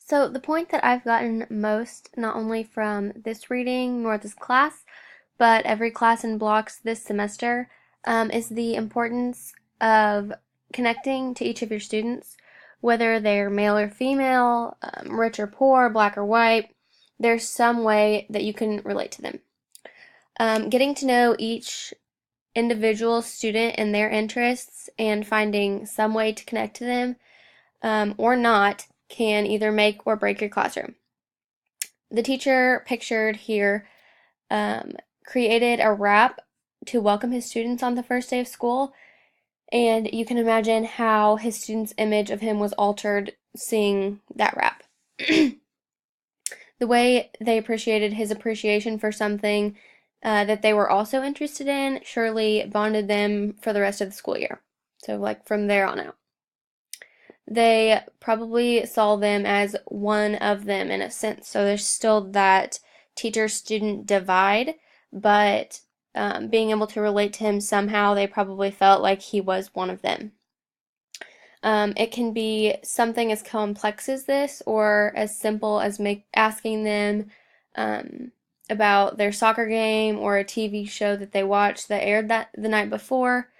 So the point that I've gotten most, not only from this reading nor this class, but every class in blocks this semester, is the importance of connecting to each of your students, whether they're male or female, rich or poor, black or white. There's some way that you can relate to them. Getting to know each individual student and their interests and finding some way to connect to them, or not, can either make or break your classroom. The teacher pictured here created a rap to welcome his students on the first day of school, and you can imagine how his students' image of him was altered seeing that rap. The way they appreciated his appreciation for something that they were also interested in surely bonded them for the rest of the school year. So, like, from there on out. They probably saw them as one of them in a sense. So there's still that teacher-student divide, but being able to relate to him somehow, they probably felt like he was one of them. It can be something as complex as this, or as simple as asking them about their soccer game or a TV show that they watched that aired the night before.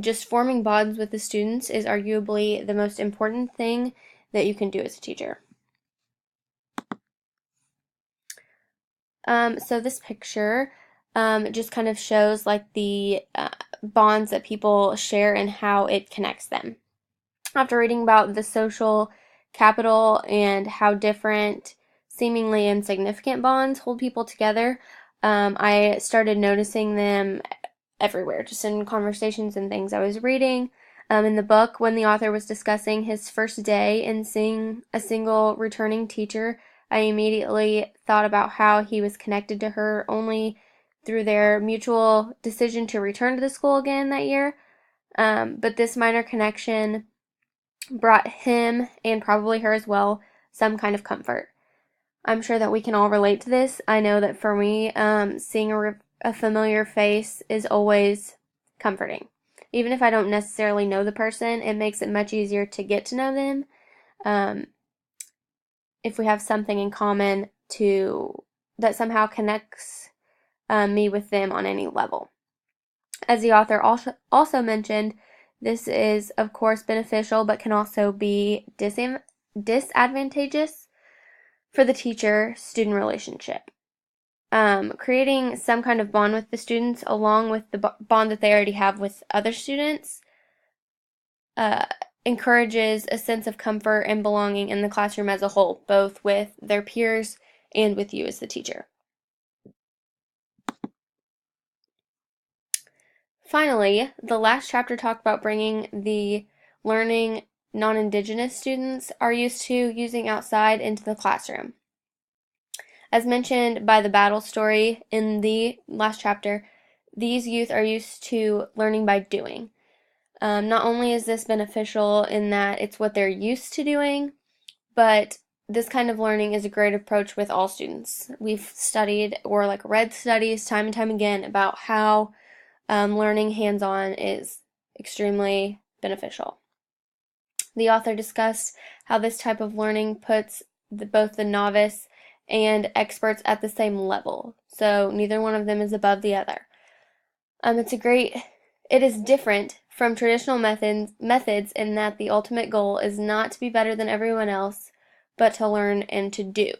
Just forming bonds with the students is arguably the most important thing that you can do as a teacher. So this picture just kind of shows like the bonds that people share and how it connects them. After reading about the social capital and how different seemingly insignificant bonds hold people together, I started noticing them everywhere, just in conversations and things I was reading. In the book, when the author was discussing his first day in seeing a single returning teacher, I immediately thought about how he was connected to her only through their mutual decision to return to the school again that year. But this minor connection brought him, and probably her as well, some kind of comfort. I'm sure that we can all relate to this. I know that for me, seeing a familiar face is always comforting. Even if I don't necessarily know the person, it makes it much easier to get to know them if we have something in common that somehow connects me with them on any level. As the author also mentioned, this is, of course, beneficial, but can also be disadvantageous for the teacher-student relationship. Creating some kind of bond with the students along with the bond that they already have with other students encourages a sense of comfort and belonging in the classroom as a whole, both with their peers and with you as the teacher. Finally, the last chapter talked about bringing the learning non-Indigenous students are used to using outside into the classroom. As mentioned by the battle story in the last chapter, these youth are used to learning by doing. Not only is this beneficial in that it's what they're used to doing, but this kind of learning is a great approach with all students. We've studied or read studies time and time again about how learning hands-on is extremely beneficial. The author discussed how this type of learning puts both the novice and experts at the same level, so neither one of them is above the other. It is different from traditional methods in that the ultimate goal is not to be better than everyone else, but to learn and to do.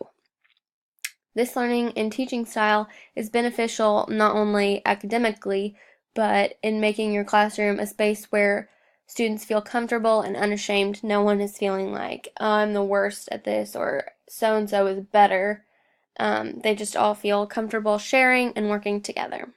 This learning and teaching style is beneficial not only academically, but in making your classroom a space where students feel comfortable and unashamed. No one is feeling like, oh, I'm the worst at this, or so-and-so is better. They just all feel comfortable sharing and working together.